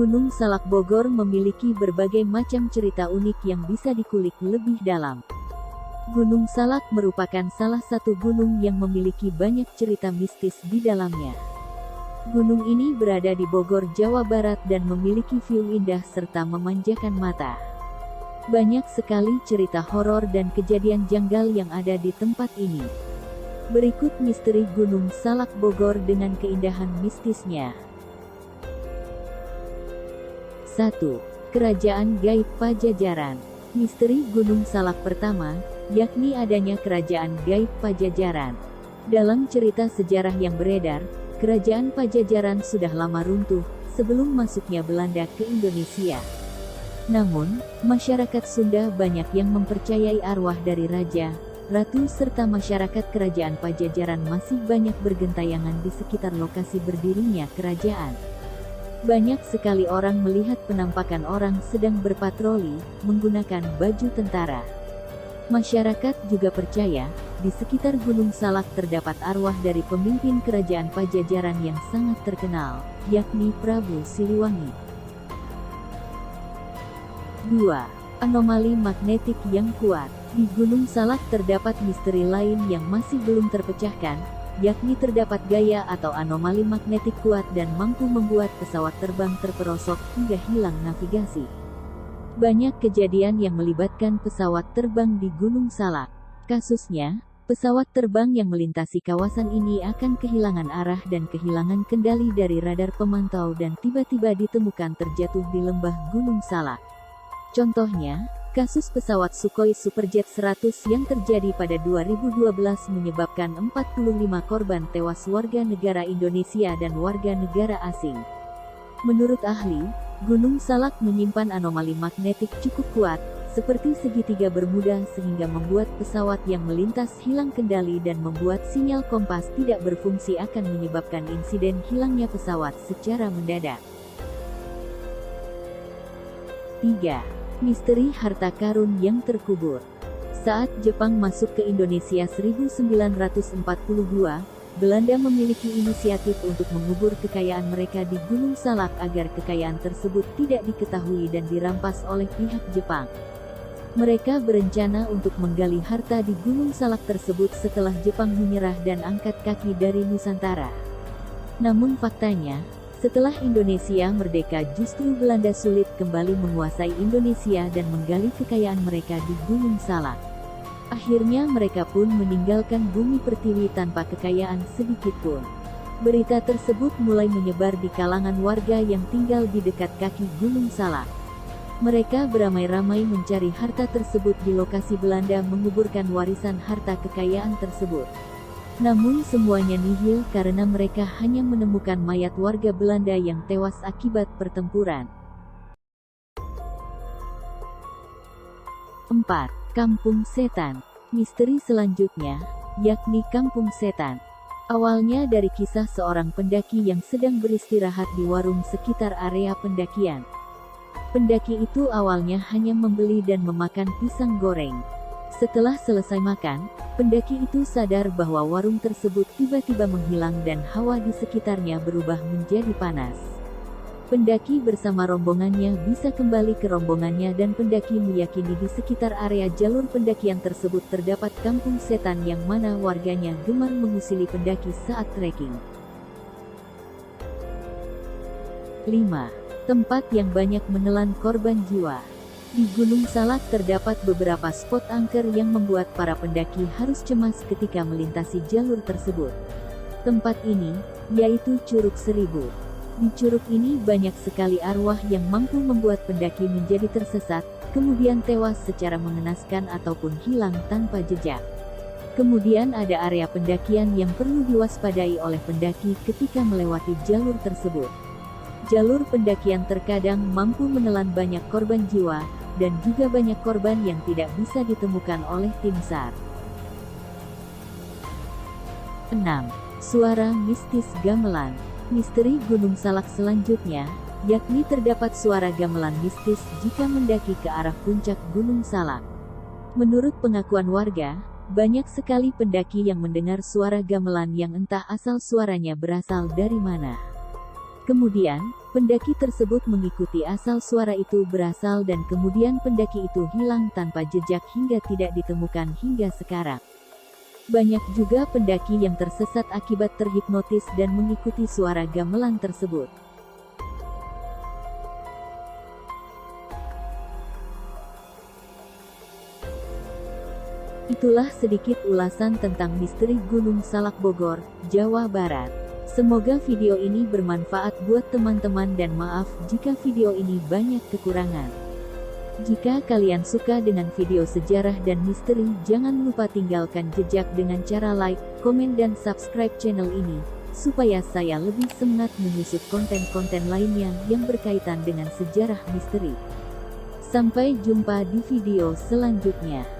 Gunung Salak Bogor memiliki berbagai macam cerita unik yang bisa dikulik lebih dalam. Gunung Salak merupakan salah satu gunung yang memiliki banyak cerita mistis di dalamnya. Gunung ini berada di Bogor, Jawa Barat dan memiliki view indah serta memanjakan mata. Banyak sekali cerita horor dan kejadian janggal yang ada di tempat ini. Berikut misteri Gunung Salak Bogor dengan keindahan mistisnya. 1. Kerajaan Gaib Pajajaran. Misteri Gunung Salak pertama, yakni adanya Kerajaan Gaib Pajajaran. Dalam cerita sejarah yang beredar, Kerajaan Pajajaran sudah lama runtuh, sebelum masuknya Belanda ke Indonesia. Namun, masyarakat Sunda banyak yang mempercayai arwah dari raja, ratu serta masyarakat Kerajaan Pajajaran masih banyak bergentayangan di sekitar lokasi berdirinya kerajaan. Banyak sekali orang melihat penampakan orang sedang berpatroli, menggunakan baju tentara. Masyarakat juga percaya, di sekitar Gunung Salak terdapat arwah dari pemimpin kerajaan Pajajaran yang sangat terkenal, yakni Prabu Siliwangi. 2. Anomali magnetik yang kuat. Di Gunung Salak terdapat misteri lain yang masih belum terpecahkan, yakni terdapat gaya atau anomali magnetik kuat dan mampu membuat pesawat terbang terperosok hingga hilang navigasi. Banyak kejadian yang melibatkan pesawat terbang di Gunung Salak. Kasusnya, pesawat terbang yang melintasi kawasan ini akan kehilangan arah dan kehilangan kendali dari radar pemantau dan tiba-tiba ditemukan terjatuh di lembah Gunung Salak. Contohnya, kasus pesawat Sukhoi Superjet 100 yang terjadi pada 2012 menyebabkan 45 korban tewas warga negara Indonesia dan warga negara asing. Menurut ahli, Gunung Salak menyimpan anomali magnetik cukup kuat, seperti segitiga Bermuda sehingga membuat pesawat yang melintas hilang kendali dan membuat sinyal kompas tidak berfungsi akan menyebabkan insiden hilangnya pesawat secara mendadak. 3. Misteri harta karun yang terkubur. Saat Jepang masuk ke Indonesia 1942, Belanda memiliki inisiatif untuk mengubur kekayaan mereka di Gunung Salak agar kekayaan tersebut tidak diketahui dan dirampas oleh pihak Jepang. Mereka berencana untuk menggali harta di Gunung Salak tersebut setelah Jepang menyerah dan angkat kaki dari Nusantara. Namun faktanya, setelah Indonesia merdeka justru Belanda sulit kembali menguasai Indonesia dan menggali kekayaan mereka di Gunung Salak. Akhirnya mereka pun meninggalkan bumi pertiwi tanpa kekayaan sedikit pun. Berita tersebut mulai menyebar di kalangan warga yang tinggal di dekat kaki Gunung Salak. Mereka beramai-ramai mencari harta tersebut di lokasi Belanda menguburkan warisan harta kekayaan tersebut. Namun semuanya nihil karena mereka hanya menemukan mayat warga Belanda yang tewas akibat pertempuran. 4. Kampung Setan. Misteri selanjutnya, yakni Kampung Setan. Awalnya dari kisah seorang pendaki yang sedang beristirahat di warung sekitar area pendakian. Pendaki itu awalnya hanya membeli dan memakan pisang goreng. Setelah selesai makan, pendaki itu sadar bahwa warung tersebut tiba-tiba menghilang dan hawa di sekitarnya berubah menjadi panas. Pendaki bersama rombongannya bisa kembali ke rombongannya dan pendaki meyakini di sekitar area jalur pendakian tersebut terdapat kampung setan yang mana warganya gemar mengusili pendaki saat trekking. 5. Tempat yang banyak menelan korban jiwa. Di Gunung Salak terdapat beberapa spot angker yang membuat para pendaki harus cemas ketika melintasi jalur tersebut. Tempat ini, yaitu Curug Seribu. Di curug ini banyak sekali arwah yang mampu membuat pendaki menjadi tersesat, kemudian tewas secara mengenaskan ataupun hilang tanpa jejak. Kemudian ada area pendakian yang perlu diwaspadai oleh pendaki ketika melewati jalur tersebut. Jalur pendakian terkadang mampu menelan banyak korban jiwa, dan juga banyak korban yang tidak bisa ditemukan oleh tim SAR. 6. Suara mistis gamelan. Misteri Gunung Salak selanjutnya, yakni terdapat suara gamelan mistis jika mendaki ke arah puncak Gunung Salak. Menurut pengakuan warga, banyak sekali pendaki yang mendengar suara gamelan yang entah asal suaranya berasal dari mana. Kemudian, pendaki tersebut mengikuti asal suara itu berasal dan kemudian pendaki itu hilang tanpa jejak hingga tidak ditemukan hingga sekarang. Banyak juga pendaki yang tersesat akibat terhipnotis dan mengikuti suara gamelan tersebut. Itulah sedikit ulasan tentang misteri Gunung Salak Bogor, Jawa Barat. Semoga video ini bermanfaat buat teman-teman dan maaf jika video ini banyak kekurangan. Jika kalian suka dengan video sejarah dan misteri, jangan lupa tinggalkan jejak dengan cara like, komen dan subscribe channel ini, supaya saya lebih semangat mengusut konten-konten lainnya yang berkaitan dengan sejarah misteri. Sampai jumpa di video selanjutnya.